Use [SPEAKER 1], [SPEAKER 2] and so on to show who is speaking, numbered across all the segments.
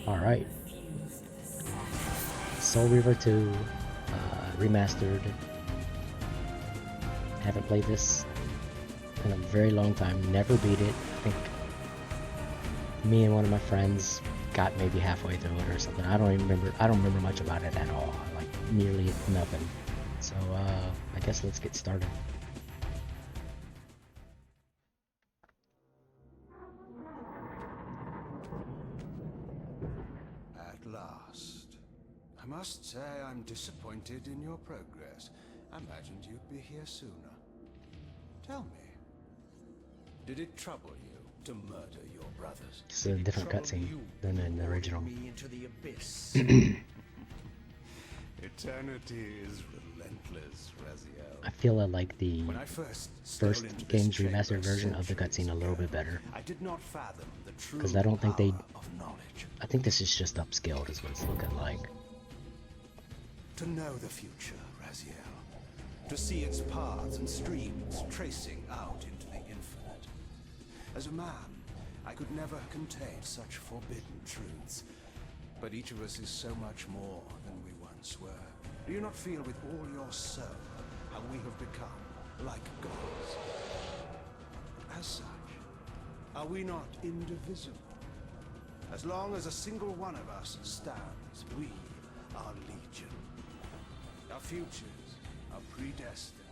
[SPEAKER 1] Alright. Soul Reaver 2, Remastered. Haven't played this in a very long time. Never beat it. I think me and one of my friends got maybe halfway through it or something. I don't even remember. I don't remember much about it at all. Like nearly nothing. So I guess let's get started.
[SPEAKER 2] At last. I must say I'm disappointed in your progress. I imagined you'd be here sooner. Tell me, did it trouble you to murder your brothers?
[SPEAKER 1] It's a different cutscene than in the original.
[SPEAKER 2] Me into the abyss. Eternity is relentless, Raziel.
[SPEAKER 1] I feel like the
[SPEAKER 2] When I first
[SPEAKER 1] game's remastered version of the cutscene a little bit better.
[SPEAKER 2] I did not fathom the true
[SPEAKER 1] Because I don't think they...
[SPEAKER 2] of knowledge.
[SPEAKER 1] I think this is just upscaled is what it's looking like.
[SPEAKER 2] To know the future, Raziel. To see its paths and streams tracing out into the infinite. As a man, I could never contain such forbidden truths. But each of us is so much more than we once were. Do you not feel with all your soul how we have become like gods? As such, are we not indivisible? As long as a single one of us stands, we are legion. Our futures are predestined.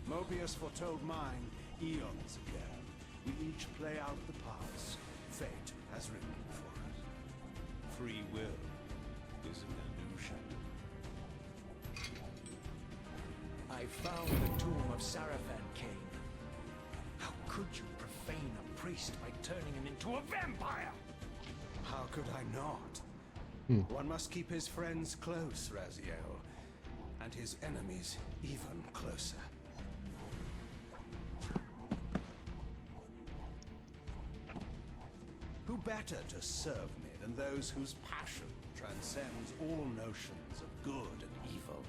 [SPEAKER 2] Mobius foretold mine eons ago. We each play out the parts fate has written for us. Free will is an illusion.
[SPEAKER 3] I found the tomb of Sarafan, Kain. How could you profane a priest by turning him into a vampire?
[SPEAKER 2] How could I not? One must keep his friends close, Raziel, and his enemies even closer. Who better to serve me than those whose passion transcends all notions of good and evil?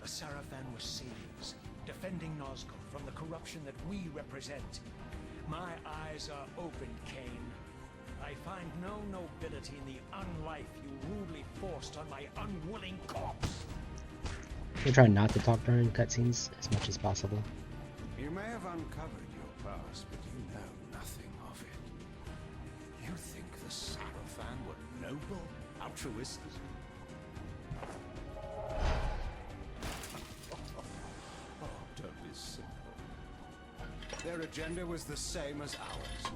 [SPEAKER 3] The Sarafan were saviors, defending Nosgoth from the corruption that we represent. My eyes are opened, Kain. I find no nobility in the unlife you rudely forced on my unwilling corpse.
[SPEAKER 1] We try not to talk during cutscenes as much as possible.
[SPEAKER 2] You may have uncovered your past, but you know nothing of it. You think the Sarafan were noble, altruistic? Oh, don't be simple. Their agenda was the same as ours.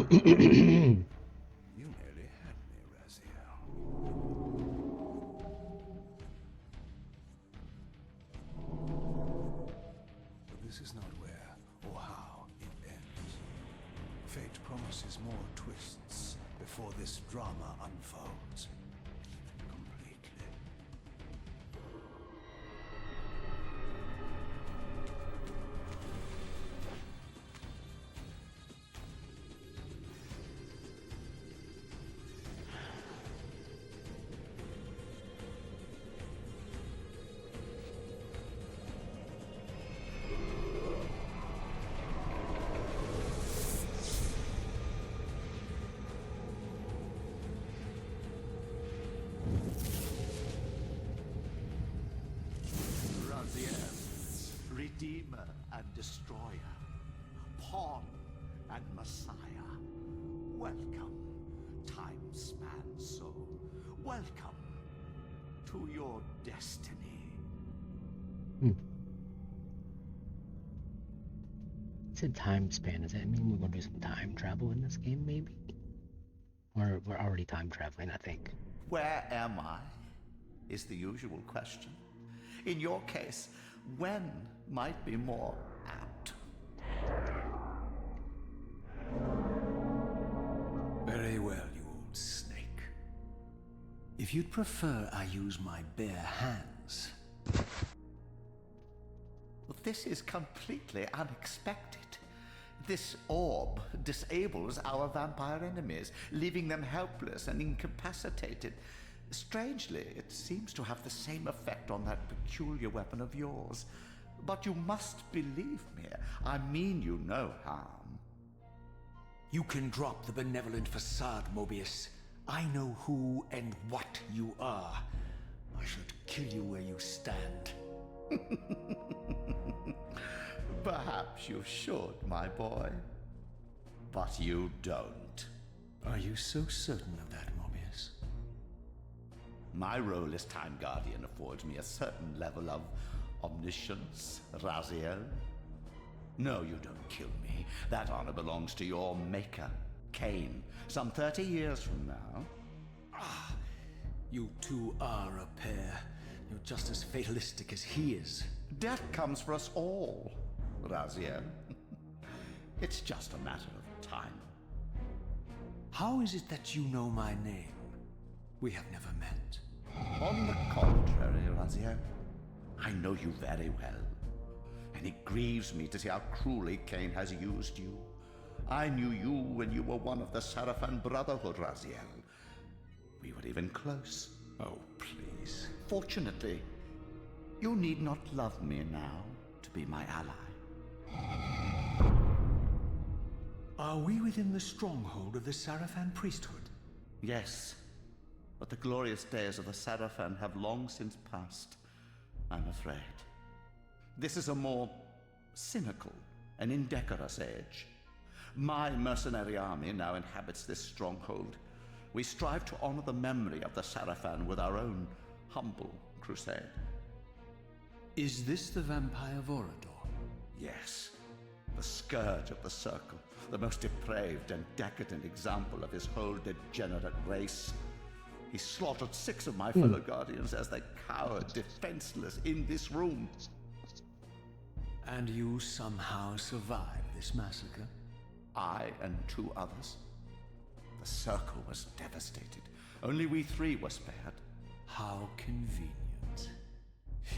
[SPEAKER 2] You nearly had me, Raziel. But this is not where or how it ends. Fate promises more twists before this drama unfolds completely.
[SPEAKER 4] Redeemer and Destroyer, Pawn and Messiah. Welcome, time-span soul. Welcome to your destiny.
[SPEAKER 1] It's a time span. Does that mean we're gonna do some time travel in this game, maybe? Or we're already time traveling, I think.
[SPEAKER 4] Where am I? Is the usual question. In your case, when might be more apt.
[SPEAKER 2] Very well, you old snake. If you'd prefer I use my bare hands...
[SPEAKER 4] Well, this is completely unexpected. This orb disables our vampire enemies, leaving them helpless and incapacitated. Strangely, it seems to have the same effect on that peculiar weapon of yours. But you must believe me. I mean you no harm.
[SPEAKER 3] You can drop the benevolent facade, Mobius. I know who and what you are. I should kill you where you stand.
[SPEAKER 4] Perhaps you should, my boy. But you don't.
[SPEAKER 3] Are you so certain of that, Mobius?
[SPEAKER 4] My role as Time Guardian affords me a certain level of omniscience, Raziel. No, you don't kill me. That honor belongs to your maker, Kain, some 30 years from now.
[SPEAKER 3] Ah, you two are a pair. You're just as fatalistic as he is.
[SPEAKER 4] Death comes for us all, Raziel. It's just a matter of time.
[SPEAKER 3] How is it that you know my name? We have never met.
[SPEAKER 4] On the contrary, Raziel, I know you very well. And it grieves me to see how cruelly Kain has used you. I knew you when you were one of the Sarafan Brotherhood, Raziel. We were even close.
[SPEAKER 3] Oh, please.
[SPEAKER 4] Fortunately, you need not love me now to be my ally.
[SPEAKER 3] Are we within the stronghold of the Sarafan priesthood?
[SPEAKER 4] Yes, but the glorious days of the Sarafan have long since passed, I'm afraid. This is a more cynical and indecorous age. My mercenary army now inhabits this stronghold. We strive to honor the memory of the Sarafan with our own humble crusade.
[SPEAKER 3] Is this the vampire Vorador?
[SPEAKER 4] Yes, the scourge of the Circle, the most depraved and decadent example of his whole degenerate race. He slaughtered 6 of my fellow guardians as they cowered defenseless in this room.
[SPEAKER 3] And you somehow survived this massacre?
[SPEAKER 4] I and 2 others. The Circle was devastated. Only we 3 were spared.
[SPEAKER 3] How convenient.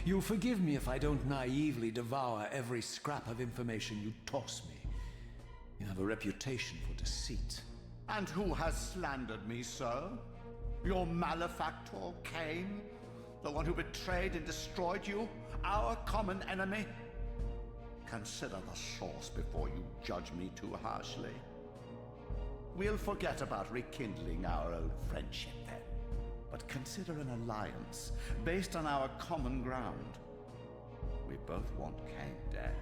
[SPEAKER 3] You'll forgive me if I don't naively devour every scrap of information you toss me. You have a reputation for deceit.
[SPEAKER 4] And who has slandered me so? Your malefactor, Kain? The one who betrayed and destroyed you? Our common enemy? Consider the source before you judge me too harshly. We'll forget about rekindling our old friendship then. But consider an alliance based on our common ground. We both want Kain dead.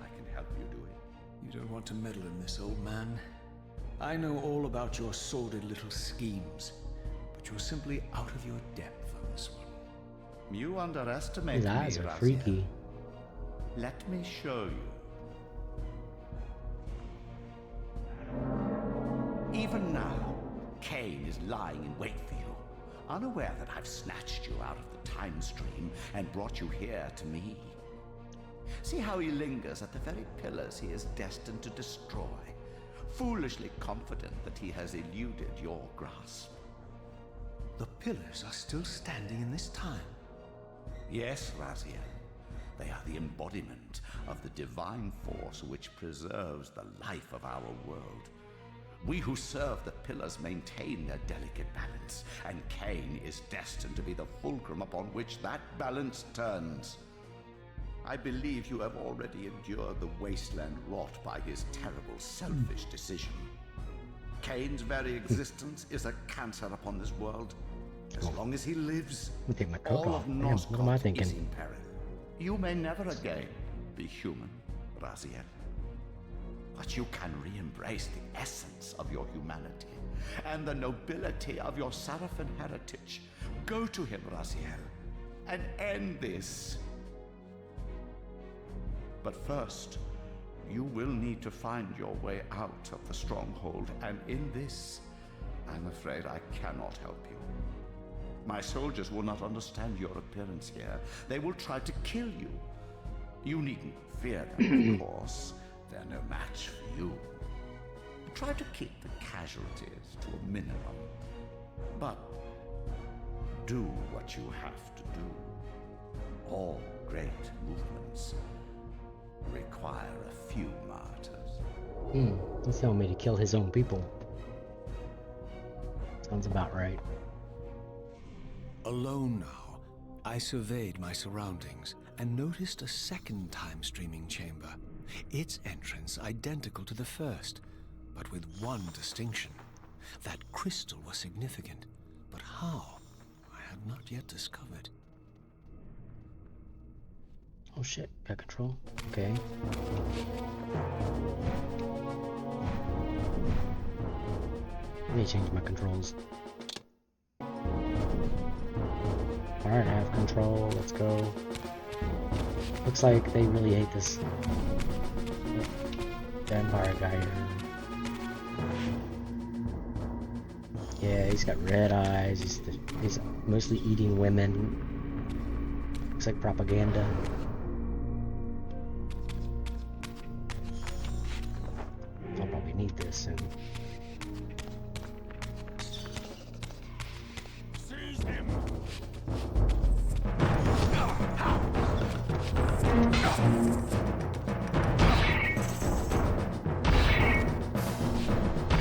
[SPEAKER 4] I can help you do it.
[SPEAKER 3] You don't want to meddle in this, old man. I know all about your sordid little schemes, but you're simply out of your depth on this one.
[SPEAKER 4] You underestimate
[SPEAKER 1] His
[SPEAKER 4] me,
[SPEAKER 1] eyes are
[SPEAKER 4] Raziel.
[SPEAKER 1] freaky.
[SPEAKER 4] Let me show you. Even now, Kain is lying in wait for you, unaware that I've snatched you out of the time stream and brought you here to me. See how he lingers at the very pillars he is destined to destroy, foolishly confident that he has eluded your grasp.
[SPEAKER 3] The pillars are still standing in this time.
[SPEAKER 4] Yes, Raziel. They are the embodiment of the divine force which preserves the life of our world. We who serve the pillars maintain their delicate balance, and Kain is destined to be the fulcrum upon which that balance turns. I believe you have already endured the wasteland wrought by his terrible, selfish decision. Kain's very existence is a cancer upon this world. As long as he lives,
[SPEAKER 1] Let me take my coat
[SPEAKER 4] all
[SPEAKER 1] off.
[SPEAKER 4] of
[SPEAKER 1] Damn, what am I
[SPEAKER 4] Nosgoth is
[SPEAKER 1] thinking?
[SPEAKER 4] in peril. You may never again be human, Raziel. But you can re-embrace the essence of your humanity and the nobility of your Sarafan heritage. Go to him, Raziel, and end this. But first, you will need to find your way out of the stronghold, and in this, I'm afraid I cannot help you. My soldiers will not understand your appearance here. They will try to kill you. You needn't fear them, of course. They're no match for you. Try to keep the casualties to a minimum. But do what you have to do. All great movements require a few martyrs.
[SPEAKER 1] He's telling me to kill his own people. Sounds about right.
[SPEAKER 5] Alone now, I surveyed my surroundings and noticed a second time-streaming chamber. Its entrance identical to the first, but with one distinction. That crystal was significant, but how, I had not yet discovered.
[SPEAKER 1] Oh shit, got control. Okay. I need to change my controls. Alright, I have control. Let's go. Looks like they really hate this vampire guy here. Yeah, he's got red eyes. He's mostly eating women. Looks like propaganda. I'll probably need this soon.
[SPEAKER 3] Seize him!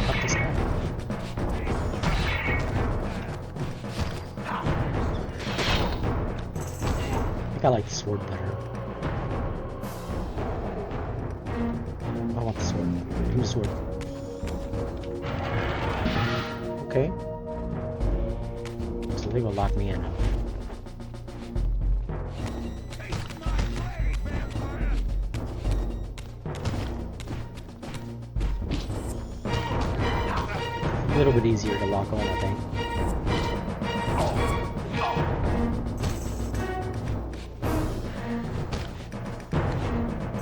[SPEAKER 1] Fuck this guy. I think I like the sword better. I want the sword. Give me the sword. Okay. So they will lock me in now. A little bit easier to lock on, I think.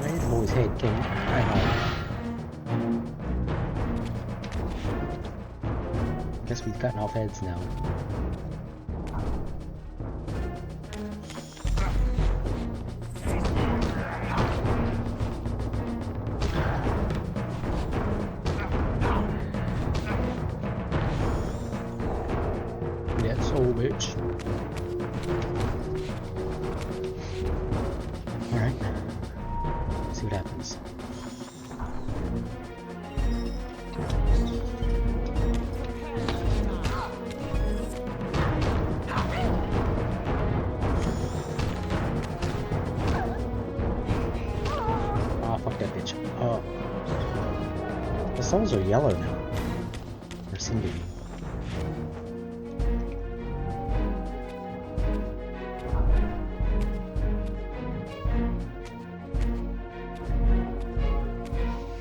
[SPEAKER 1] Right? Always hate King. Guess we've gotten off heads now. That soul bitch. Alright. See what happens. Ah, fuck that bitch. Oh. The souls are yellow now. Or seem to be.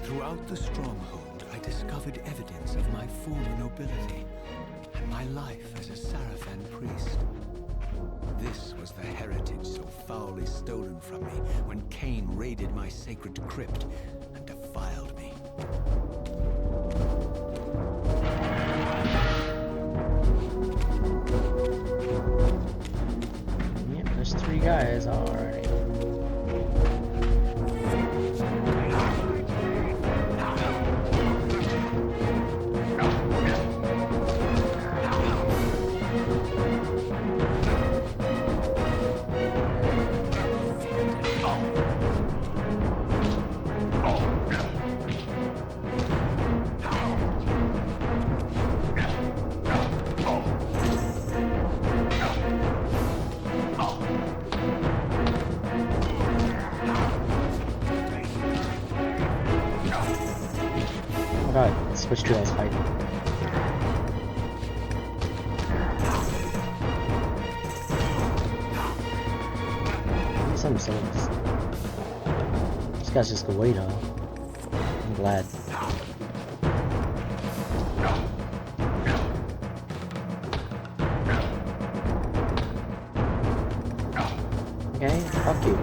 [SPEAKER 5] Throughout the stronghold, I discovered evidence of my former nobility and my life as a Sarafan priest. This was the heritage so foully stolen from me when Kain raided my sacred crypt and defiled me.
[SPEAKER 1] Yep, there's 3 guys already. Oh god, switch to us fighting. Some souls. This guy's just gonna wait, huh? I'm glad. Okay, fuck you.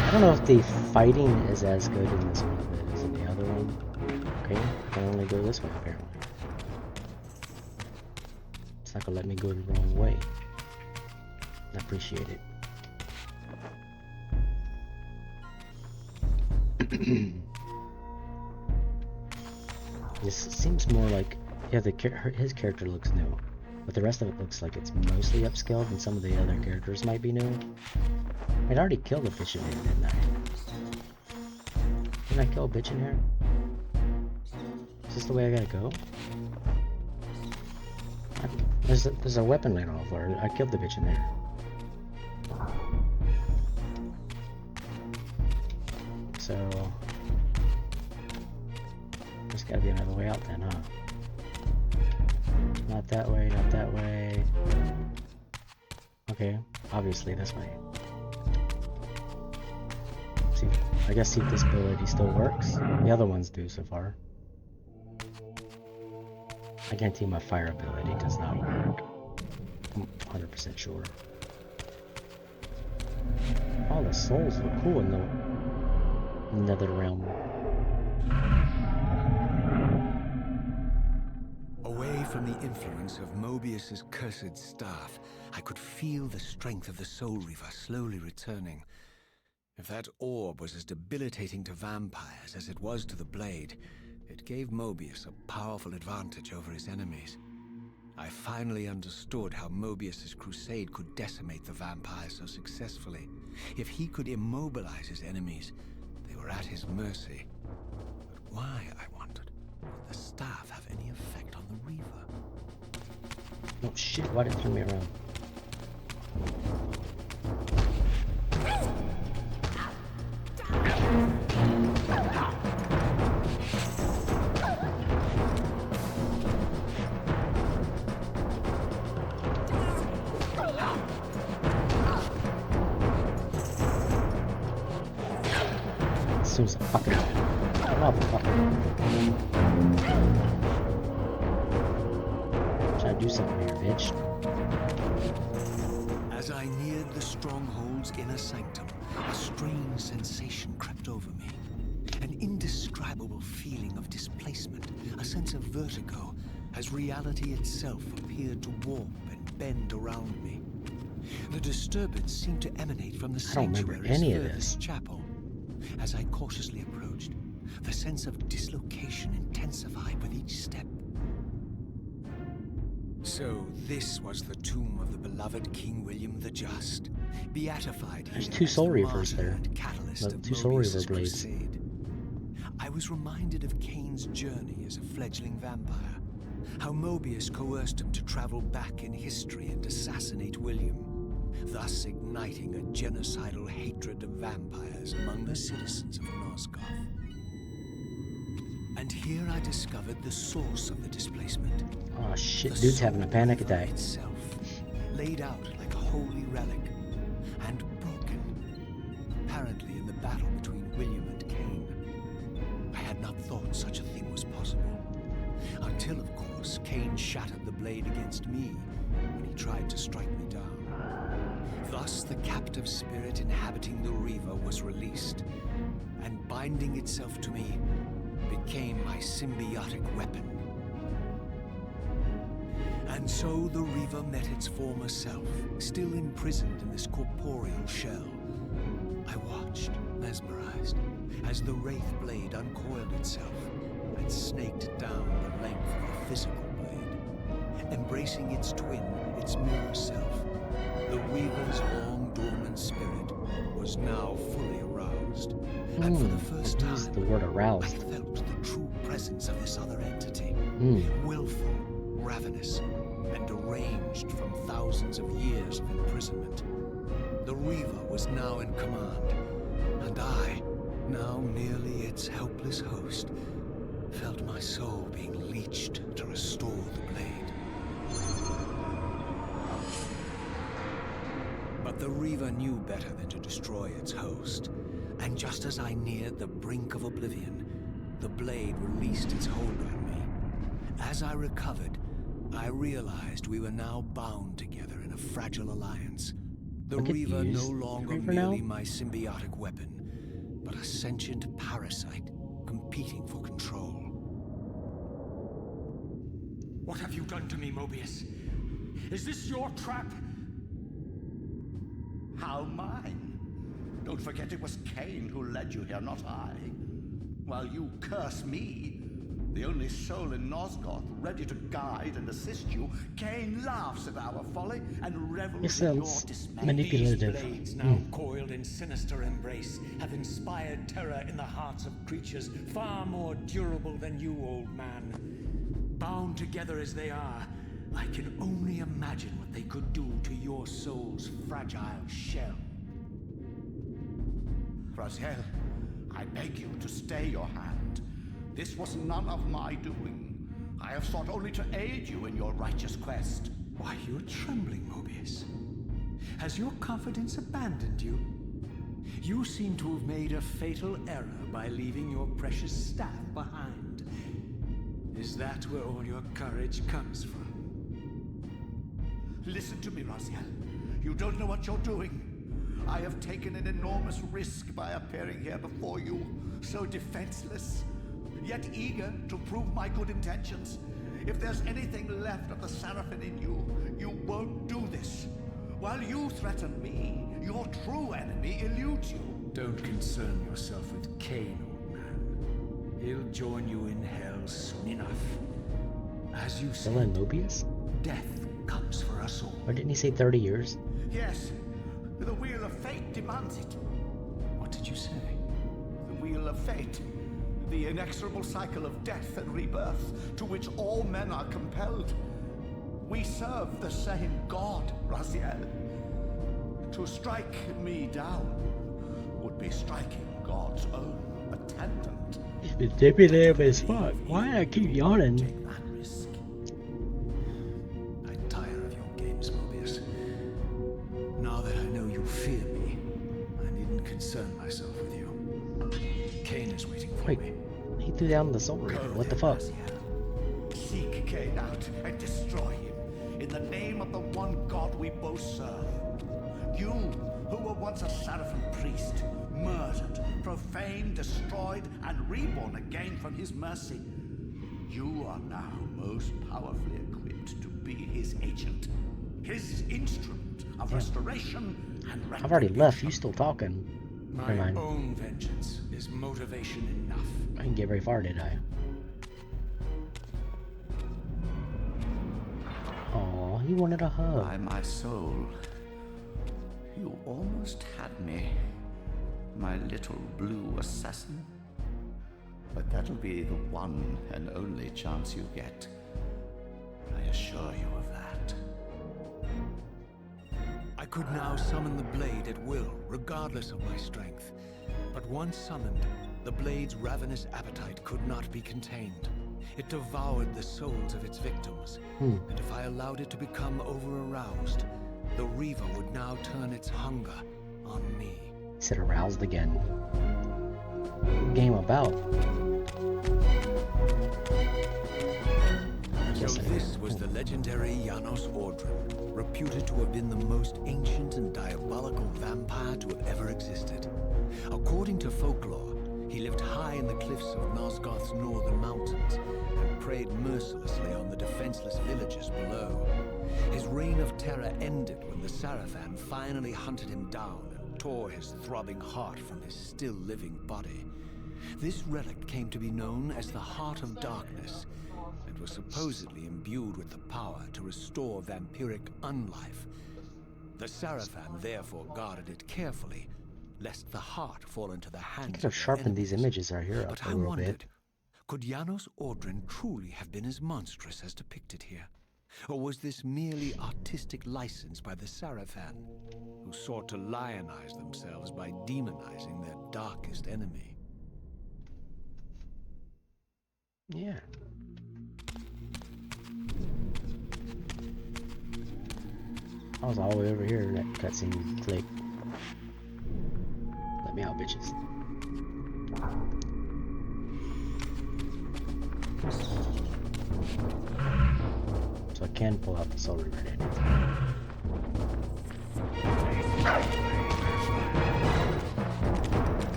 [SPEAKER 1] I don't know if the fighting is as good in this one as in the other one. Okay, I can only go this way apparently. It's not gonna let me go the wrong way. I appreciate it. This seems more like, yeah, his character looks new. But the rest of it looks like it's mostly upscaled, and some of the other characters might be new. I'd already killed a bitch in here, didn't I? Didn't I kill a bitch in here? Is this the way I gotta go? There's a weapon right off there. I killed the bitch in there. So there's gotta be another way out then, huh? Not that way, not that way. Okay, obviously this way. See, I guess see if this ability still works. The other ones do so far. I guarantee my fire ability does not work. I'm 100% sure. All the souls look cool in the nether realm.
[SPEAKER 5] Away from the influence of Mobius's cursed staff, I could feel the strength of the Soul Reaver slowly returning. If that orb was as debilitating to vampires as it was to the blade, it gave Mobius a powerful advantage over his enemies. I finally understood how Mobius's crusade could decimate the vampires so successfully. If he could immobilize his enemies, they were at his mercy. But why, I wondered, would the staff have any effect on the Reaver?
[SPEAKER 1] Oh shit, why did it turn me around? Seems a fucking motherfucker. Try to do something here, bitch.
[SPEAKER 5] As I neared the stronghold's inner sanctum, a strange sensation crept over me. An indescribable feeling of displacement, a sense of vertigo, as reality itself appeared to warp and bend around me. The disturbance seemed to emanate from the sanctuary's furthest chapel. As I cautiously approached, the sense of dislocation intensified with each step. So this was the tomb of the beloved King William the Just, beatified.
[SPEAKER 1] There's two Soul Reavers there. Two Soul Reaver blades.
[SPEAKER 5] I was reminded of Kain's journey as a fledgling vampire, how Mobius coerced him to travel back in history and assassinate William, thus igniting a genocidal hatred of vampires among the citizens of Nosgoth. And here I discovered the source of the displacement.
[SPEAKER 1] Oh shit, dude's having a panic attack.
[SPEAKER 5] Itself, laid out like a holy relic, and broken, apparently in the battle between William and Kain. I had not thought such a thing was possible, until of course Kain shattered the blade against me when he tried to strike me down. Thus the captive spirit inhabiting the Reaver was released, and binding itself to me became my symbiotic weapon. And so the Reaver met its former self, still imprisoned in this corporeal shell. I watched, mesmerized, as the Wraith blade uncoiled itself and snaked down the length of the physical blade, embracing its twin, its mirror self. The Reaver's long-dormant spirit was now fully aroused, and for the first time,
[SPEAKER 1] the word aroused.
[SPEAKER 5] I felt the true presence of this other entity, willful, ravenous, and deranged from thousands of years of imprisonment. The Reaver was now in command, and I, now merely its helpless host, felt my soul being leached to restore the blade. But the Reaver knew better than to destroy its host, and just as I neared the brink of oblivion, the blade released its hold on me. As I recovered, I realized we were now bound together in a fragile alliance. The Reaver no longer merely my symbiotic weapon, but a sentient parasite competing for control.
[SPEAKER 3] What have you done to me, Mobius? Is this your trap?
[SPEAKER 4] How mine? Don't forget it was Kain who led you here, not I. While you curse me, The only soul in Nosgoth ready to guide and assist you, Kain laughs at our folly and revels in your
[SPEAKER 1] sounds
[SPEAKER 4] dismay.
[SPEAKER 1] manipulative.
[SPEAKER 3] These blades, now coiled in sinister embrace, have inspired terror in the hearts of creatures far more durable than you, old man. Bound together as they are, I can only imagine what they could do to your soul's fragile shell.
[SPEAKER 4] Raziel, I beg you to stay your hand. This was none of my doing. I have sought only to aid you in your righteous quest.
[SPEAKER 3] Why, you're trembling, Mobius. Has your confidence abandoned you? You seem to have made a fatal error by leaving your precious staff behind. Is that where all your courage comes from?
[SPEAKER 4] Listen to me, Raziel. You don't know what you're doing. I have taken an enormous risk by appearing here before you, so defenseless, yet eager to prove my good intentions. If there's anything left of the Seraphim in you, you won't do this. While you threaten me, your true enemy eludes you.
[SPEAKER 3] Don't concern yourself with Kain, old man. He'll join you in hell soon enough. As you
[SPEAKER 1] Still in
[SPEAKER 3] said,
[SPEAKER 1] Mobius?
[SPEAKER 3] death comes for us all.
[SPEAKER 1] Or didn't he say 30 years?
[SPEAKER 4] Yes, the wheel of fate demands it.
[SPEAKER 3] What did you say?
[SPEAKER 4] The wheel of fate. The inexorable cycle of death and rebirth to which all men are compelled. We serve the same God, Raziel. To strike me down would be striking God's own attendant.
[SPEAKER 1] It's manipulative as fuck. Why do I keep yawning?
[SPEAKER 4] Take that risk.
[SPEAKER 3] I tire of your games, Mobius. Now that I know you fear me, I needn't concern myself with you. Kain is waiting for
[SPEAKER 1] Wait,
[SPEAKER 3] me.
[SPEAKER 1] he threw down the Soul Reaver. What the fuck?
[SPEAKER 4] Seek Kain out and destroy him in the name of the one God we both serve. You, who were once a Seraphim priest, murdered, profaned, destroyed, and reborn again from his mercy. You are now most powerfully equipped to be his agent, his instrument of restoration and reclamation.
[SPEAKER 1] I've already left. You still talking? Never
[SPEAKER 3] My
[SPEAKER 1] mind.
[SPEAKER 3] own vengeance is motivation enough.
[SPEAKER 1] I didn't get very far, did I? Aw, he wanted a hug.
[SPEAKER 4] By my soul, you almost had me, my little blue assassin. But that'll be the one and only chance you get. I assure you of that.
[SPEAKER 5] I could now summon the blade at will, regardless of my strength. But once summoned, the blade's ravenous appetite could not be contained. It devoured the souls of its victims, and if I allowed it to become over-aroused, the Reaver would now turn its hunger on me.
[SPEAKER 1] He said aroused again. Game about.
[SPEAKER 5] So this was the legendary Janos Ordren, reputed to have been the most ancient and diabolical vampire to have ever existed. According to folklore, he lived high in the cliffs of Nosgoth's northern mountains and preyed mercilessly on the defenseless villagers below. His reign of terror ended when the Seraphim finally hunted him down and tore his throbbing heart from his still-living body. This relic came to be known as the Heart of Darkness, and was supposedly imbued with the power to restore vampiric unlife. The Seraphim therefore guarded it carefully, lest the heart fall into the hands
[SPEAKER 1] I could
[SPEAKER 5] of
[SPEAKER 1] have
[SPEAKER 5] their
[SPEAKER 1] sharpened these
[SPEAKER 5] enemies.
[SPEAKER 1] images right here
[SPEAKER 5] But
[SPEAKER 1] up a
[SPEAKER 5] I
[SPEAKER 1] little
[SPEAKER 5] wondered,
[SPEAKER 1] bit.
[SPEAKER 5] could Janos Ordren truly have been as monstrous as depicted here? Or was this merely artistic license by the Seraphim, who sought to lionize themselves by demonizing their darkest enemy?
[SPEAKER 1] Yeah. I was all the way over here and that cutscene clicked. Let me out, bitches. So I can pull out the Soul Reaver at any time.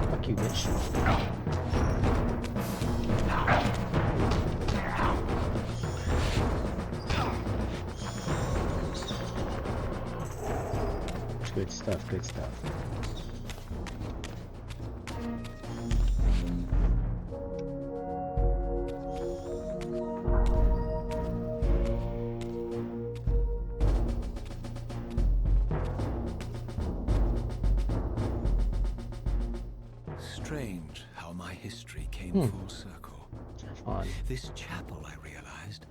[SPEAKER 1] Fuck you, bitch. Good stuff, good stuff.
[SPEAKER 5] Strange how my history came full circle.
[SPEAKER 1] Have fun.
[SPEAKER 5] This chapel, I realized,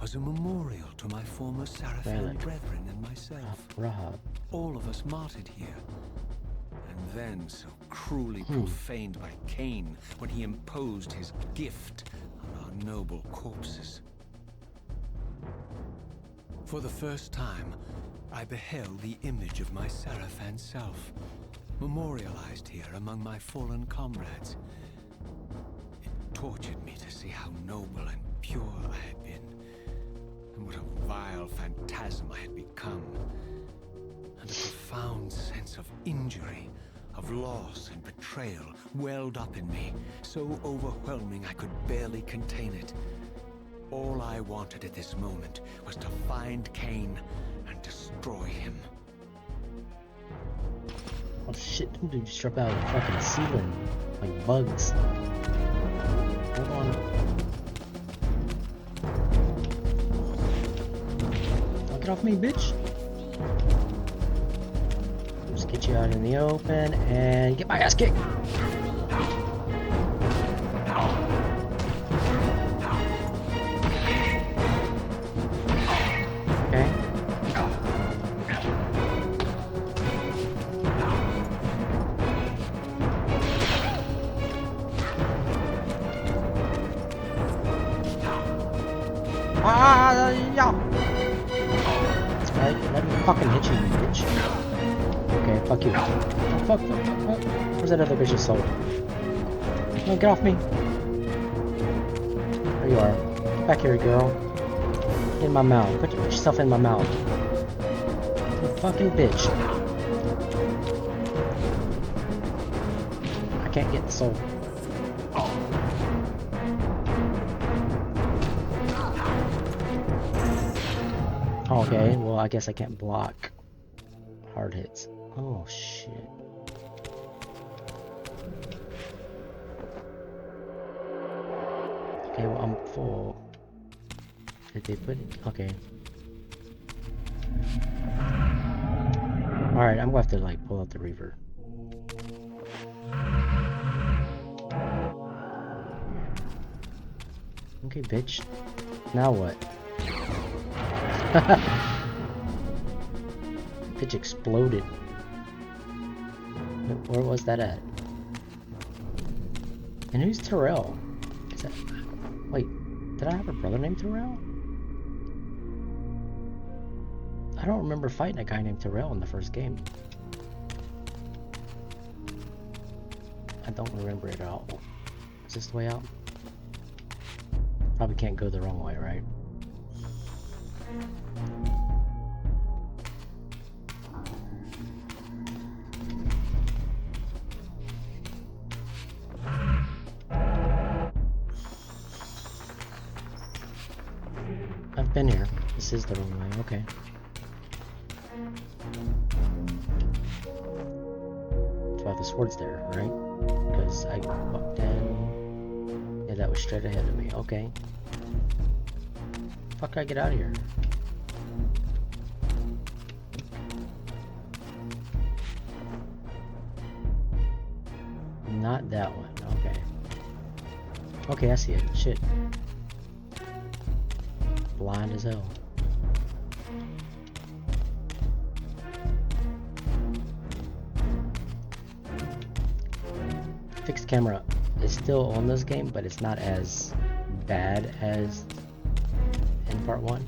[SPEAKER 5] was a memorial to my former Sarafan
[SPEAKER 1] Relic.
[SPEAKER 5] brethren and myself.
[SPEAKER 1] Rahab.
[SPEAKER 5] All of us martyred here. And then so cruelly profaned by Kain when he imposed his gift on our noble corpses. For the first time, I beheld the image of my Sarafan self, memorialized here among my fallen comrades. It tortured me to see how noble and pure I had been, and what a vile phantasm I had become. And a profound sense of injury, of loss and betrayal welled up in me, so overwhelming I could barely contain it. All I wanted at this moment was to find Kain and destroy him.
[SPEAKER 1] Oh shit, them dudes drop out of the fucking ceiling like bugs. Hold on. Don't get off me, bitch. Just get you out in the open and get my ass kicked. Okay. Yeah. That's right. Let me fucking hit you, you bitch. Okay, fuck you. Fuck. Where's that other bitch's soul? No, get off me. There you are. Get back here, girl. Get in my mouth. Put yourself in my mouth. You fucking bitch. I can't get the soul. Okay, well, I guess I can't block hard hits. Oh, shit. Okay, well, I'm full. Did they put it? Okay. Alright, I'm gonna have to, like, pull out the Reaver. Okay, bitch. Now what? Bitch exploded. Where was that at? And who's Terrell? Is that... Wait, did I have a brother named Terrell? I don't remember fighting a guy named Terrell in the first game. I don't remember it at all. Is this the way out? Probably can't go the wrong way, right? I've been here. This is the wrong way, okay. That's why the sword's there, right? Because I walked in. Yeah, that was straight ahead of me, okay. Fuck, I get out of here. Not that one, okay. Okay, I see it. Shit. Blind as hell. Fixed camera is still on this game, but it's not as bad as in part 1.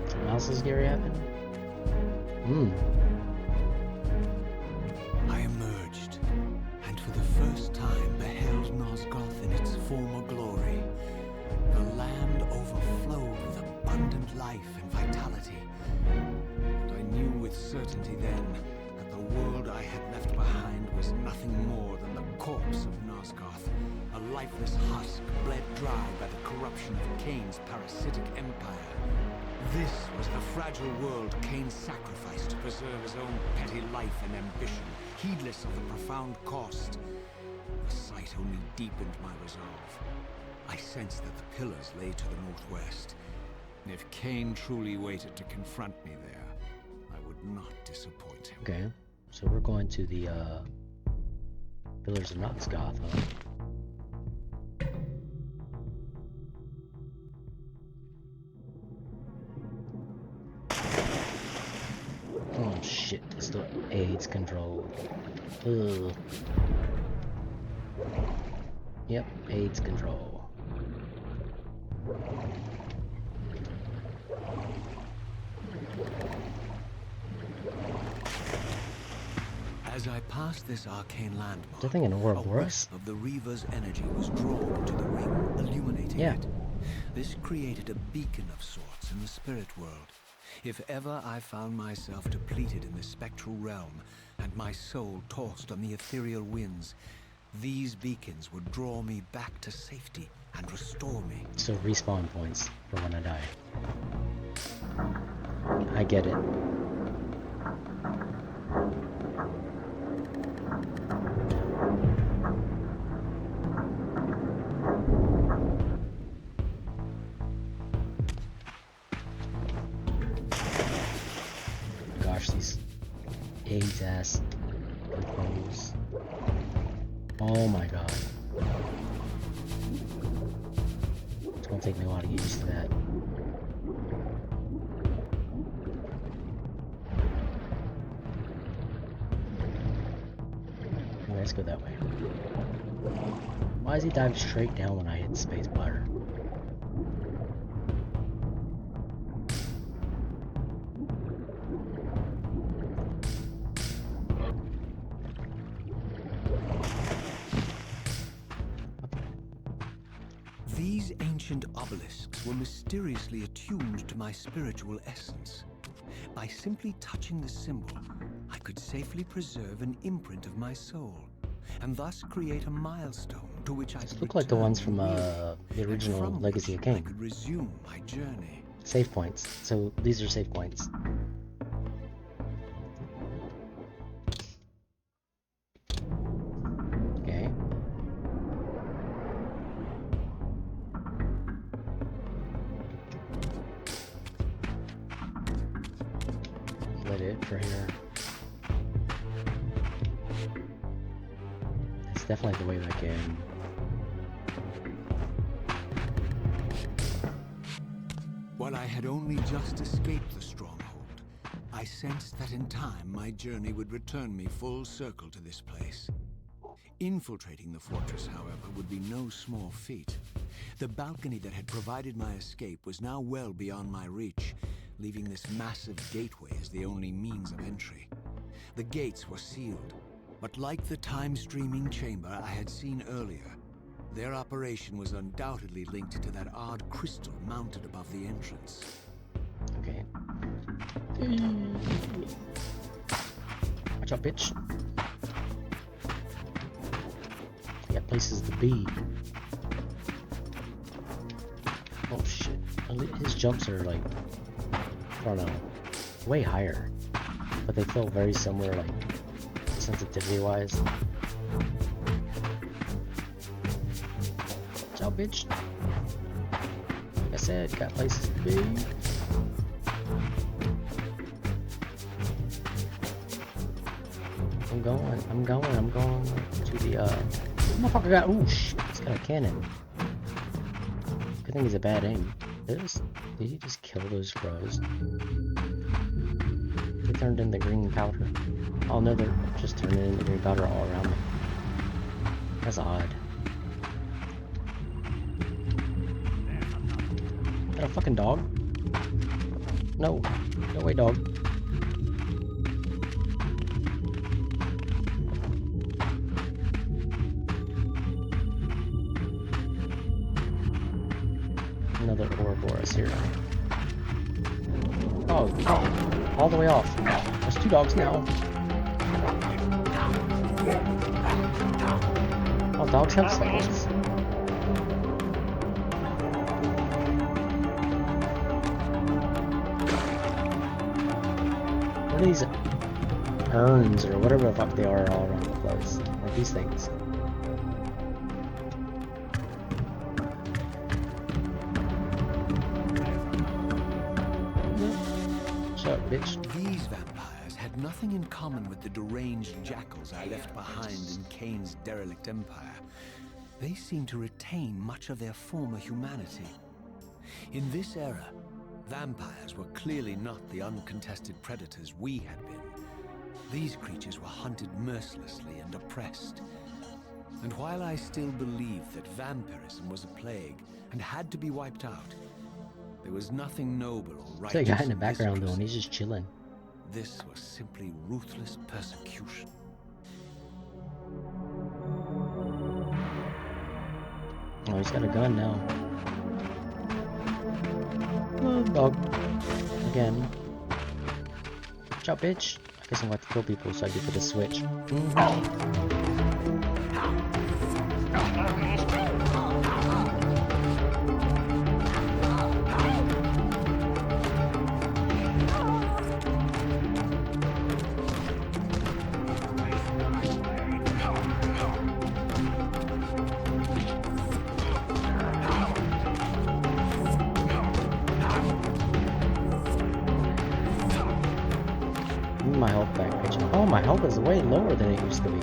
[SPEAKER 1] Something else is scary happened?
[SPEAKER 5] I emerged, and for the first time beheld Nosgoth in its former glory. The land life and vitality. And I knew with certainty then that the world I had left behind was nothing more than the corpse of Nosgoth, a lifeless husk bled dry by the corruption of Kain's parasitic empire. This was the fragile world Kain sacrificed to preserve his own petty life and ambition, heedless of the profound cost. The sight only deepened my resolve. I sensed that the pillars lay to the northwest. If Kain truly waited to confront me there, I would not disappoint him.
[SPEAKER 1] Okay, so we're going to the Pillars of Nosgoth, huh? Oh shit, this still aids control. Ugh. Yep, aids control.
[SPEAKER 5] As I passed this arcane landmark,
[SPEAKER 1] They're thinking
[SPEAKER 5] a
[SPEAKER 1] Ouroboros.
[SPEAKER 5] wisp of the Reaver's energy was drawn to the ring, illuminating
[SPEAKER 1] Yeah.
[SPEAKER 5] it. This created a beacon of sorts in the spirit world. If ever I found myself depleted in the spectral realm, and my soul tossed on the ethereal winds, these beacons would draw me back to safety and restore me.
[SPEAKER 1] So respawn points for when I die. I get it. Gosh, these AIDS ass propose. Oh my god. It's gonna take me a while to get used to that. Okay, let's go that way. Why does he dive straight down when I hit space bar?
[SPEAKER 5] These ancient obelisks were mysteriously attuned to my spiritual essence. By simply touching the symbol, I could safely preserve an imprint of my soul, and thus create a milestone to which I could
[SPEAKER 1] Look like the ones
[SPEAKER 5] return
[SPEAKER 1] from
[SPEAKER 5] when
[SPEAKER 1] the
[SPEAKER 5] and
[SPEAKER 1] original
[SPEAKER 5] from
[SPEAKER 1] Legacy of
[SPEAKER 5] which I
[SPEAKER 1] Kain.
[SPEAKER 5] could resume my journey.
[SPEAKER 1] Save points. So these are save points. Okay. Lit it for here. That's definitely the way back in.
[SPEAKER 5] While I had only just escaped the stronghold, I sensed that in time my journey would return me full circle to this place. Infiltrating the fortress, however, would be no small feat. The balcony that had provided my escape was now well beyond my reach, leaving this massive gateway as the only means of entry. The gates were sealed, but like the time-streaming chamber I had seen earlier, their operation was undoubtedly linked to that odd crystal mounted above the entrance.
[SPEAKER 1] Okay. Watch out, bitch. You got places to be. Oh shit. His jumps are like, I don't know, way higher. But they feel very similar, like, sensitivity-wise. Watch out, bitch. Like I said, got places to be. I'm going to the, motherfucker got, ooh, shit, he's got a cannon. Good thing he's a bad aim. Did he just kill those crows? They turned into green powder. Oh no, they're just turning into green powder all around me. That's odd. Is that a fucking dog? No. No way, dog. Another Ouroboros here. Oh, come all the way off. There's 2 dogs now. Oh, dogs have souls. What are these urns or whatever the fuck they are all around the place? Like these things. Shut up, bitch.
[SPEAKER 5] These vampires had nothing in common with the deranged jackals I left behind in Kain's derelict empire. They seemed to retain much of their former humanity. In this era, vampires were clearly not the uncontested predators we had been. These creatures were hunted mercilessly and oppressed. And while I still believed that vampirism was a plague and had to be wiped out, there was nothing noble or righteous.
[SPEAKER 1] What's that guy in the
[SPEAKER 5] this
[SPEAKER 1] background doing?
[SPEAKER 5] crusade.
[SPEAKER 1] He's just chilling.
[SPEAKER 5] This was simply ruthless persecution.
[SPEAKER 1] Oh, he's got a gun now. Oh, dog. Again. Watch out, bitch. I guess I'm going to kill people so I get to the switch. My health back, bitch. Oh, my health is way lower than it used to be.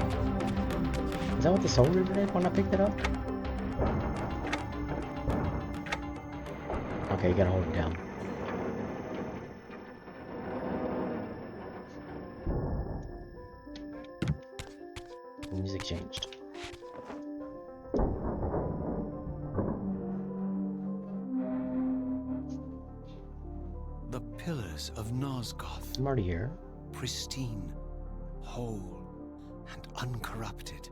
[SPEAKER 1] Is that what the Soul Reaver did when I picked it up? Okay, you gotta hold it down. The music changed.
[SPEAKER 5] The pillars of Nosgoth.
[SPEAKER 1] I'm already here.
[SPEAKER 5] Pristine, whole, and uncorrupted.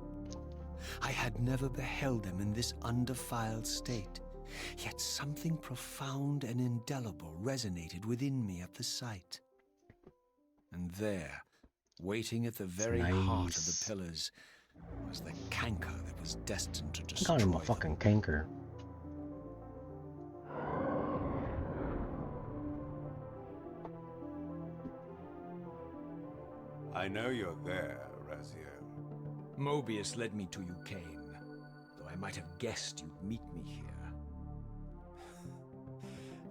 [SPEAKER 5] I had never beheld them in this undefiled state, yet something profound and indelible resonated within me at the sight. And there, waiting at the very heart of the pillars, was the canker that was destined to
[SPEAKER 1] I'm
[SPEAKER 5] destroy
[SPEAKER 1] calling him a
[SPEAKER 5] them.
[SPEAKER 1] fucking canker.
[SPEAKER 2] I know you're there, Raziel.
[SPEAKER 3] Mobius led me to you, Kain, though I might have guessed you'd meet me here.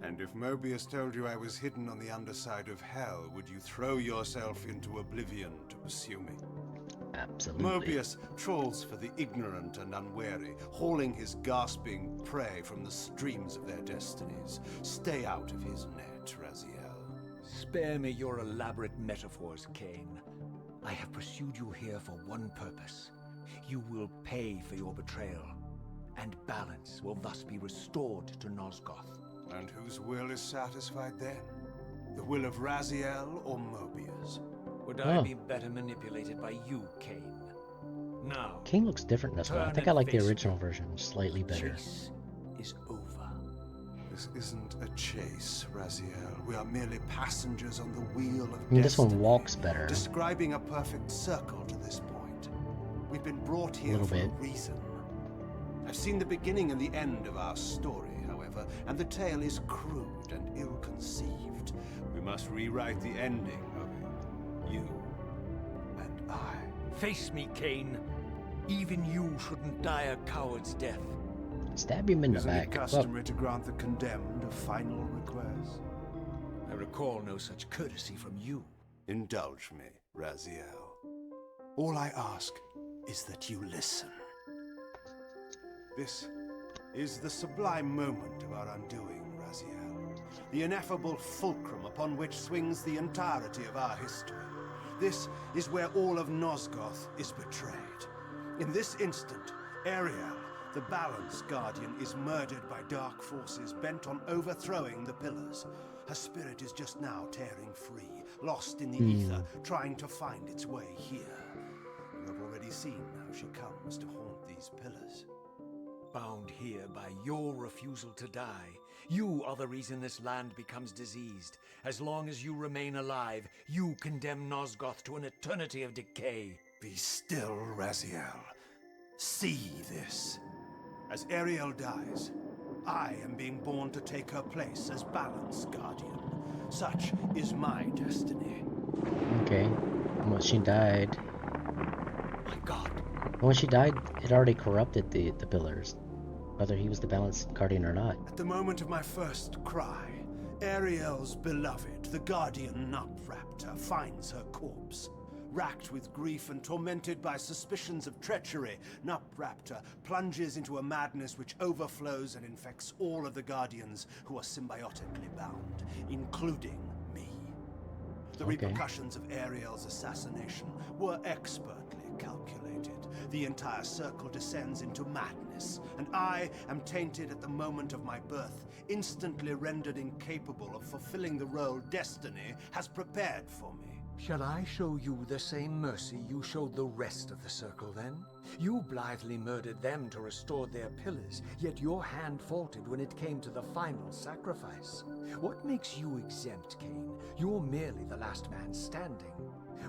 [SPEAKER 2] And if Mobius told you I was hidden on the underside of hell, would you throw yourself into oblivion to pursue me?
[SPEAKER 1] Absolutely.
[SPEAKER 2] Mobius trawls for the ignorant and unwary, hauling his gasping prey from the streams of their destinies. Stay out of his net, Raziel.
[SPEAKER 3] Spare me your elaborate metaphors, Kain. I have pursued you here for one purpose. You will pay for your betrayal, and balance will thus be restored to Nosgoth.
[SPEAKER 2] And whose will is satisfied then? The will of Raziel or Mobius?
[SPEAKER 3] Would I be better manipulated by you, Kain? Now,
[SPEAKER 1] King looks different in this one. I think I like the original version slightly better.
[SPEAKER 3] chase is over.
[SPEAKER 2] This isn't a chase, Raziel. We are merely passengers on the wheel of
[SPEAKER 1] I mean, this one
[SPEAKER 2] destiny,
[SPEAKER 1] walks better.
[SPEAKER 2] describing a perfect circle to this point. We've been brought here
[SPEAKER 1] Little
[SPEAKER 2] for
[SPEAKER 1] bit.
[SPEAKER 2] a reason. I've seen the beginning and the end of our story, however, and the tale is crude and ill-conceived. We must rewrite the ending of it. You and I.
[SPEAKER 3] Face me, Kain. Even you shouldn't die a coward's death.
[SPEAKER 1] Stab him in the
[SPEAKER 2] Isn't it
[SPEAKER 1] back. Well,
[SPEAKER 2] customary to grant the condemned a final request?
[SPEAKER 3] I recall no such courtesy from you.
[SPEAKER 2] Indulge me, Raziel. All I ask is that you listen. This is the sublime moment of our undoing, Raziel. The ineffable fulcrum upon which swings the entirety of our history. This is where all of Nosgoth is betrayed. In this instant, Ariel, the Balance Guardian, is murdered by dark forces bent on overthrowing the pillars. Her spirit is just now tearing free, lost in the ether, trying to find its way here. You have already seen how she comes to haunt these pillars.
[SPEAKER 3] bound here by your refusal to die. You are the reason this land becomes diseased. As long as you remain alive, you condemn Nosgoth to an eternity of decay.
[SPEAKER 2] Be still, Raziel. See this. As Ariel dies, I am being born to take her place as Balance Guardian. Such is my destiny.
[SPEAKER 1] Okay. Well, she died.
[SPEAKER 3] My God.
[SPEAKER 1] When she died, it already corrupted the pillars, whether he was the balanced guardian or not.
[SPEAKER 2] At the moment of my first cry, Ariel's beloved, the Guardian Nupraptor, finds her corpse. Racked with grief and tormented by suspicions of treachery, Nupraptor plunges into a madness which overflows and infects all of the Guardians who are symbiotically bound, including me. The repercussions of Ariel's assassination were expertly calculated. The entire circle descends into madness, and I am tainted at the moment of my birth, instantly rendered incapable of fulfilling the role destiny has prepared for me.
[SPEAKER 3] Shall I show you the same mercy you showed the rest of the circle, then? You blithely murdered them to restore their pillars, yet your hand faltered when it came to the final sacrifice. What makes you exempt, Kain? You're merely the last man standing.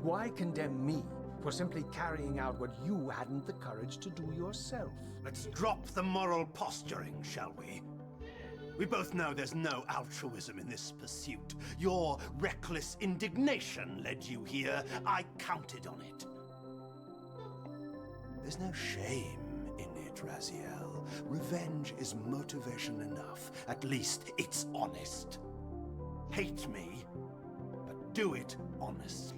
[SPEAKER 3] Why condemn me for simply carrying out what you hadn't the courage to do yourself?
[SPEAKER 2] Let's drop the moral posturing, shall we? We both know there's no altruism in this pursuit. Your reckless indignation led you here. I counted on it. There's no shame in it, Raziel. Revenge is motivation enough. At least it's honest. Hate me, but do it honestly.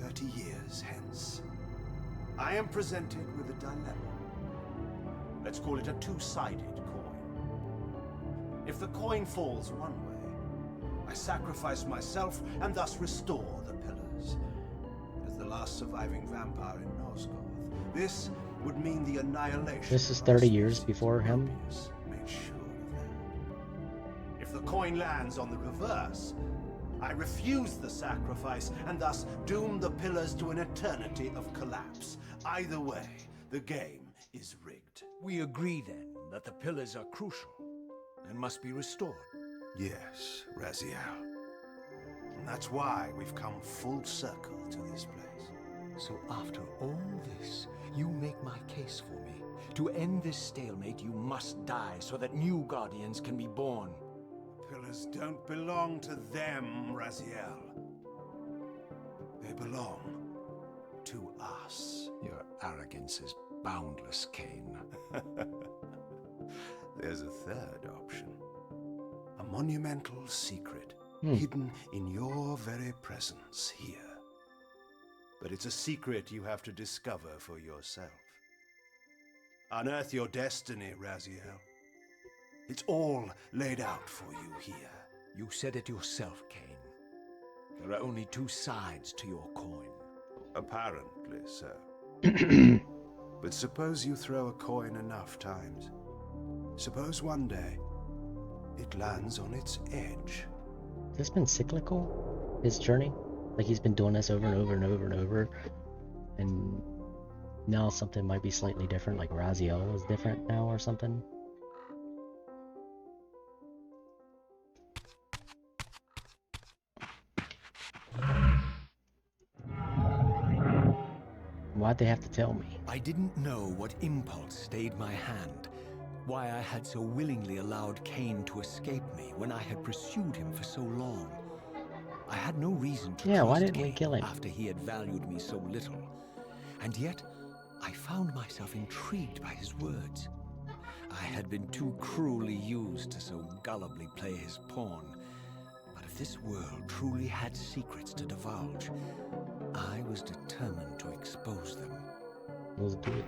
[SPEAKER 2] 30 years hence, I am presented with a dilemma. Let's call it a two-sided coin. If the coin falls one way, I sacrifice myself and thus restore the pillars. As the last surviving vampire in Nosgoth, this would mean the annihilation.
[SPEAKER 1] This is 30 years before him.
[SPEAKER 2] Made sure of that. If the coin lands on the reverse, I refuse the sacrifice and thus doom the pillars to an eternity of collapse. Either way, the game is rigged.
[SPEAKER 3] We agree, then, that the pillars are crucial and must be restored.
[SPEAKER 2] Yes, Raziel. And that's why we've come full circle to this place.
[SPEAKER 3] So after all this, you make my case for me. To end this stalemate, you must die so that new guardians can be born.
[SPEAKER 2] Pillars don't belong to them, Raziel. They belong to us.
[SPEAKER 3] Your arrogance is boundless, Kain.
[SPEAKER 2] There's a third option. A monumental secret, hidden in your very presence here. But it's a secret you have to discover for yourself. Unearth your destiny, Raziel. It's all laid out for you here.
[SPEAKER 3] You said it yourself, Kain. There are only two sides to your coin.
[SPEAKER 2] Apparently so. But suppose you throw a coin enough times. Suppose one day it lands on its edge.
[SPEAKER 1] Has this been cyclical, his journey? Like he's been doing this over and over and over and over, and now something might be slightly different, like Raziel is different now or something? Why'd they have to tell me?
[SPEAKER 5] I didn't know what impulse stayed my hand, why I had so willingly allowed Kain to escape me when I had pursued him for so long. I had no reason to
[SPEAKER 1] Yeah, why
[SPEAKER 5] trust
[SPEAKER 1] didn't we
[SPEAKER 5] Kain
[SPEAKER 1] kill him?
[SPEAKER 5] after he had valued me so little. And yet, I found myself intrigued by his words. I had been too cruelly used to so gullibly play his pawn. But if this world truly had secrets to divulge, I was determined to expose them.
[SPEAKER 1] Let's do it.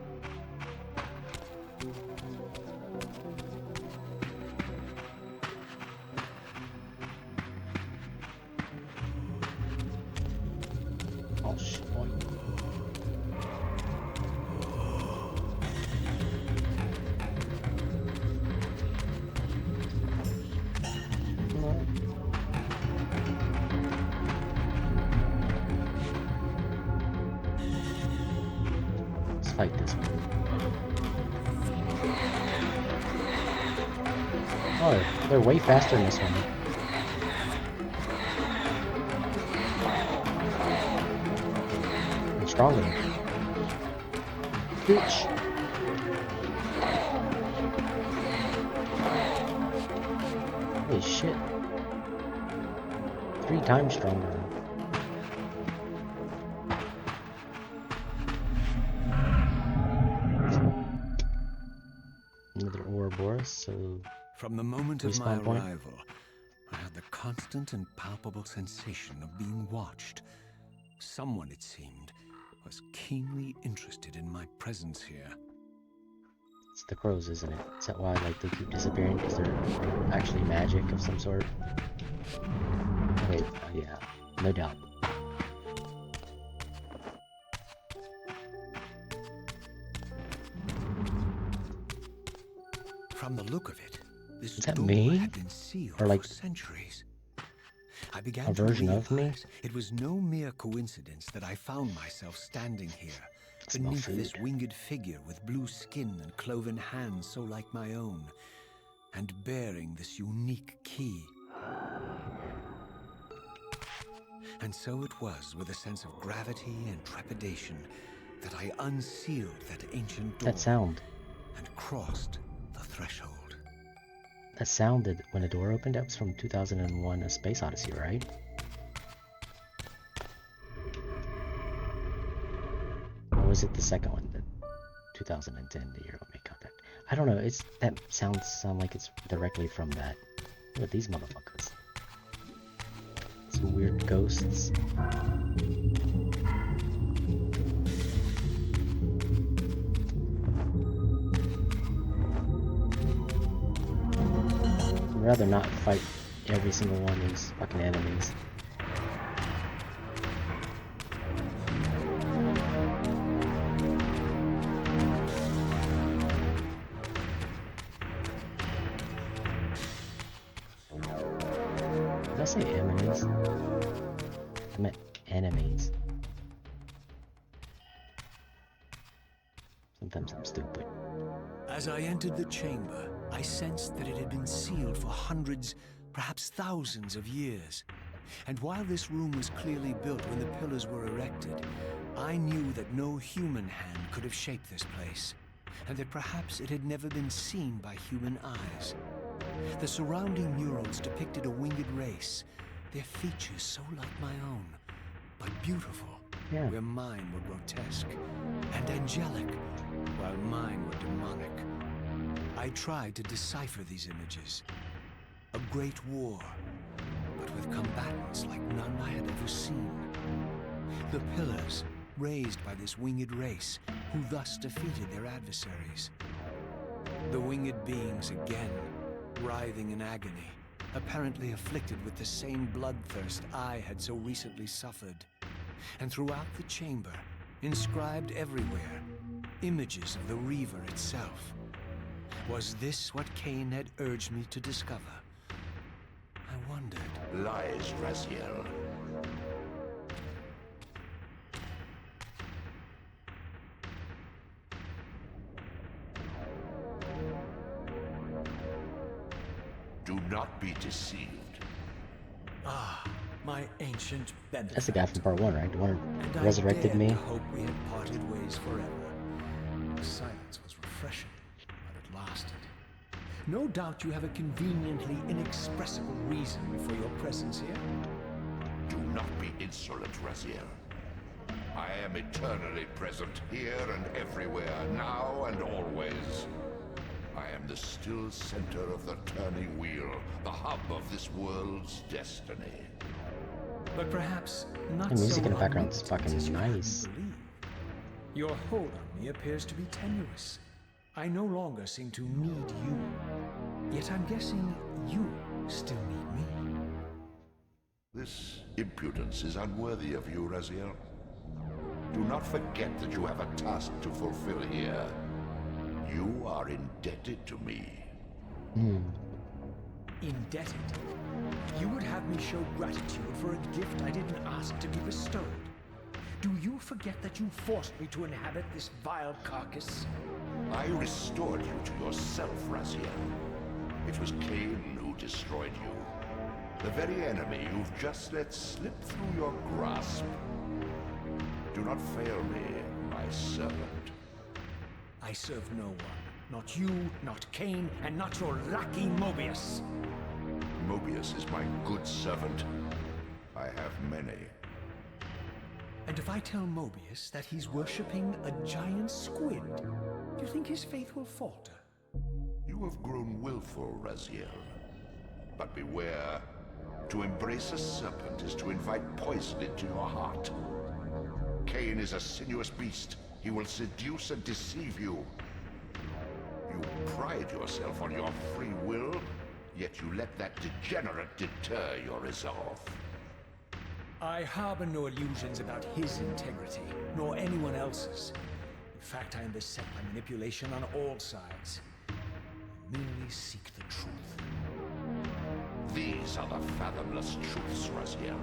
[SPEAKER 1] Oh shit. Let's fight this one. Oh, they're way faster in this one. And stronger. Bitch. Holy shit. 3 times stronger. Another Ouroboros, so
[SPEAKER 5] From the moment of my
[SPEAKER 1] respawn point.
[SPEAKER 5] arrival, I had the constant and palpable sensation of being watched. Someone, it seemed, was keenly interested in my presence here.
[SPEAKER 1] It's the crows, isn't it? Is that why like they keep disappearing? Because they're actually magic of some sort? Okay, yeah, no doubt.
[SPEAKER 5] From the look of it, this
[SPEAKER 1] Is that
[SPEAKER 5] door
[SPEAKER 1] me?
[SPEAKER 5] had been sealed
[SPEAKER 1] Or, like,
[SPEAKER 5] for centuries. I began
[SPEAKER 1] a version
[SPEAKER 5] to
[SPEAKER 1] of me?
[SPEAKER 5] realize it was no mere coincidence that I found myself standing here,
[SPEAKER 1] Smell
[SPEAKER 5] beneath
[SPEAKER 1] food.
[SPEAKER 5] this winged figure with blue skin and cloven hands so like my own, and bearing this unique key. And so it was with a sense of gravity and trepidation that I unsealed that ancient door
[SPEAKER 1] That sound.
[SPEAKER 5] and crossed the threshold.
[SPEAKER 1] That sounded when the door opened. That was from 2001: A Space Odyssey, right? Or was it the second one, the 2010, the year we made contact? I don't know. It's that sound like it's directly from that. Look at these motherfuckers. Some weird ghosts. I'd rather not fight every single one of these fucking enemies. Did I say enemies? I meant enemies. Sometimes I'm stupid.
[SPEAKER 5] As I entered the chamber, I sensed that it had been sealed for hundreds, perhaps thousands of years. And while this room was clearly built when the pillars were erected, I knew that no human hand could have shaped this place, and that perhaps it had never been seen by human eyes. The surrounding murals depicted a winged race, their features so like my own, but beautiful,
[SPEAKER 1] Yeah.
[SPEAKER 5] where mine were grotesque, and angelic, while mine were demonic. I tried to decipher these images. A great war, but with combatants like none I had ever seen. The pillars, raised by this winged race, who thus defeated their adversaries. The winged beings again, writhing in agony, apparently afflicted with the same bloodthirst I had so recently suffered. And throughout the chamber, inscribed everywhere, images of the Reaver itself. Was this what Kain had urged me to discover? I wondered.
[SPEAKER 4] Lies, Raziel. Do not be deceived.
[SPEAKER 3] Ah, my ancient benefactor.
[SPEAKER 1] That's the guy from part 1, right? The one
[SPEAKER 3] And
[SPEAKER 1] who
[SPEAKER 3] I
[SPEAKER 1] resurrected
[SPEAKER 3] dared
[SPEAKER 1] me.
[SPEAKER 3] to hope we had parted ways forever. The silence was refreshing, but it lasted. No doubt you have a conveniently inexpressible reason for your presence here.
[SPEAKER 4] Do not be insolent, Raziel. I am eternally present here and everywhere, now and always. I am the still center of the turning wheel, the hub of this world's destiny.
[SPEAKER 3] But perhaps not
[SPEAKER 1] The music
[SPEAKER 3] so
[SPEAKER 1] in the background's
[SPEAKER 3] omnipotent
[SPEAKER 1] fucking
[SPEAKER 3] as you have me
[SPEAKER 1] nice.
[SPEAKER 3] believe. Your hold on me appears to be tenuous. I no longer seem to need you. Yet I'm guessing you still need me.
[SPEAKER 4] This impudence is unworthy of you, Raziel. Do not forget that you have a task to fulfill here. You are indebted to me.
[SPEAKER 3] Indebted. You would have me show gratitude for a gift I didn't ask to be bestowed. Do you forget that you forced me to inhabit this vile carcass?
[SPEAKER 4] I restored you to yourself, Raziel.
[SPEAKER 6] It was Kain who destroyed you. The very enemy you've just let slip through your grasp. Do not fail me, my servant.
[SPEAKER 3] I serve no one. Not you, not Kain, and not your lackey Mobius.
[SPEAKER 6] Mobius is my good servant. I have many.
[SPEAKER 3] And if I tell Mobius that he's worshipping a giant squid, do you think his faith will falter?
[SPEAKER 6] You have grown willful, Raziel. But beware. To embrace a serpent is to invite poison into your heart. Kain is a sinuous beast. He will seduce and deceive you. You pride yourself on your free will, yet you let that degenerate deter your resolve.
[SPEAKER 3] I harbor no illusions about his integrity, nor anyone else's. In fact, I am beset by manipulation on all sides. I merely seek the truth.
[SPEAKER 6] These are the fathomless truths, Raziel.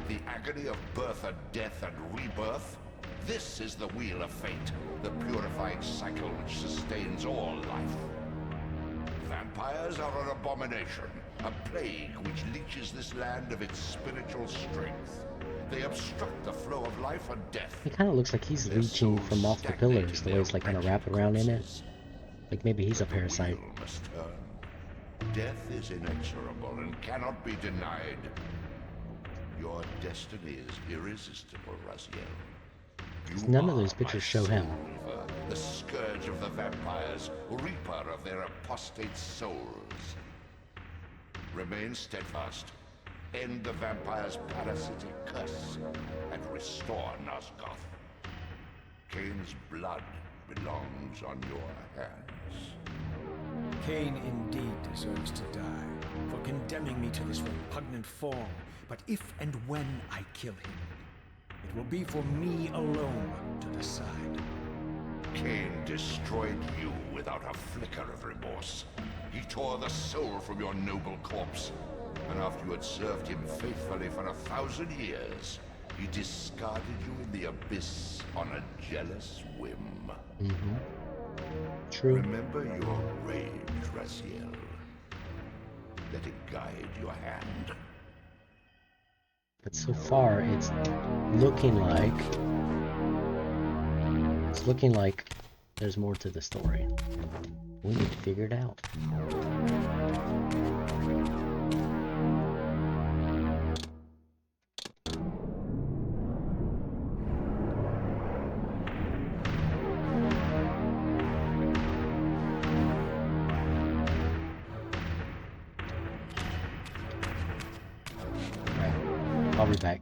[SPEAKER 6] The agony of birth and death and rebirth. This is the wheel of fate, the purifying cycle which sustains all life. Vampires are an abomination, a plague which leeches this land of its spiritual strength. They obstruct the flow of life and death.
[SPEAKER 1] It kind of looks like he's leeching from off the pillars, the way it's like kind of wrapped around in it. Like maybe he's a parasite.
[SPEAKER 6] The wheel must turn. Death is inexorable and cannot be denied. Your destiny is irresistible, Raziel.
[SPEAKER 1] None of those pictures show him.
[SPEAKER 6] Reaver, the scourge of the vampires, reaper of their apostate souls. Remain steadfast. End the vampire's parasitic curse and restore Nosgoth. Kain's blood belongs on your hands.
[SPEAKER 3] Kain indeed deserves to die for condemning me to this repugnant form. But if and when I kill him, it will be for me alone to decide.
[SPEAKER 6] Kain destroyed you without a flicker of remorse. He tore the soul from your noble corpse. And after you had served him faithfully for 1,000 years, he discarded you in the abyss on a jealous whim.
[SPEAKER 1] True.
[SPEAKER 6] Remember your rage, Raziel. Let it guide your hand.
[SPEAKER 1] But so far, it's looking like there's more to the story. We need to figure it out. Alright, I'll be back.